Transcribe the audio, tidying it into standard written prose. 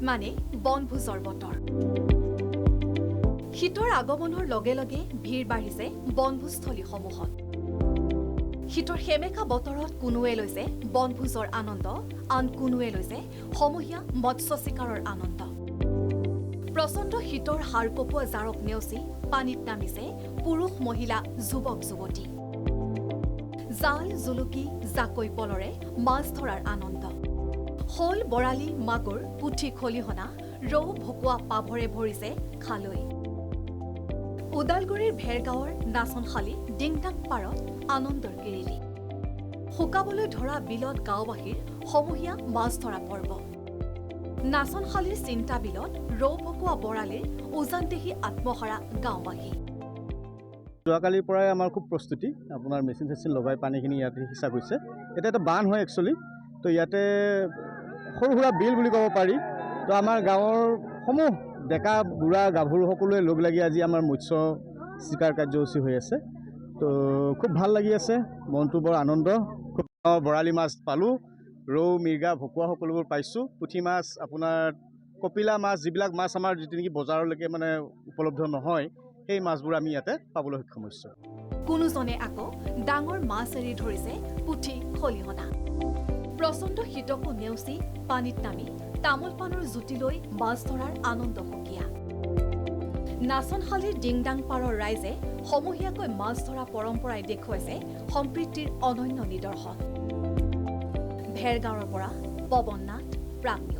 মানে বনভোজৰ বতৰ। শীতৰ আগমনৰ লগে লগে ভিৰ বাঢ়িছে বনভোজস্থলীসমূহত। শীতৰ সেমেকা বতৰত কোনোৱে লৈছে বনভোজৰ আনন্দ, আন কোনোৱে লৈছে সমূহীয়া মৎস্য চিকাৰৰ আনন্দ। প্ৰচণ্ড শীতৰ হাড় কঁপোৱা জাৰক নেওচি পানীত নামিছে পুৰুষ মহিলা যুৱক যুৱতী। জাল জুলুকি জাকৈ পলৰে মাছ ধৰাৰ আনন্দ। শ'ল বৰালি মাগুৰ পুঠি খলিহনা ৰৌ ভকুৱা পাভৰে ভৰিছে খালৈ। ওদালগুৰিৰ ভেৰগাঁৱৰ নাচনশালী ডিংটাং পাৰত আনন্দৰ কিৰিলি। শুকাবলৈ ধৰা বিলত গাঁওবাসীৰ সমূহীয়া মাছ ধৰা পৰ্ব। নাচনশালীৰ চিন্তা বিলত ৰৌ ভকুৱা বৰালিৰ উজান দেখি আত্মহাৰা গাঁওবাসী। যোৱাকালিৰ পৰাই আমাৰ খুব প্ৰস্তুতি, আপোনাৰ মেচিন চেচিন লগাই পানীখিনি ইয়াতে সিঁচা গৈছে। এতিয়া এটা বান্ধ হয় একচুৱেলি, তো ইয়াতে সৰু সুৰা বিল বুলি ক'ব পাৰি। তো আমাৰ গাঁৱৰ সমূহ ডেকা বুঢ়া গাভৰু সকলোৱে লগ লাগি আজি আমাৰ মৎস্য চিকাৰ কাৰ্যসূচী হৈ আছে। তো খুব ভাল লাগি আছে, মনটো বৰ আনন্দ। খুব বৰালি মাছ পালোঁ, ৰৌ মিৰ্গা ভকুৱা সকলোবোৰ পাইছোঁ। পুঠি মাছ, আপোনাৰ কপিলা মাছ, যিবিলাক মাছ আমাৰ যিটো নেকি বজাৰলৈকে মানে উপলব্ধ নহয়, সেই মাছবোৰ আমি ইয়াতে পাবলৈ সক্ষম হৈছোঁ। কোনোজনে আকৌ ডাঙৰ মাছ এৰি ধৰিছে পুঠি খলিহনা। প্ৰচণ্ড শীতকো নেওচি পানীত নামি তামোল পাণৰ জুতি লৈ মাছ ধৰাৰ আনন্দ সুকীয়া। নাচনশালীৰ ডিংডাং পাৰৰ ৰাইজে সমূহীয়াকৈ মাছ ধৰা পৰম্পৰাই দেখুৱাইছে সম্প্ৰীতিৰ অনন্য নিদৰ্শন। ভেৰগাঁৱৰ পৰা পৱন নাথ, প্ৰাগ নিউজ।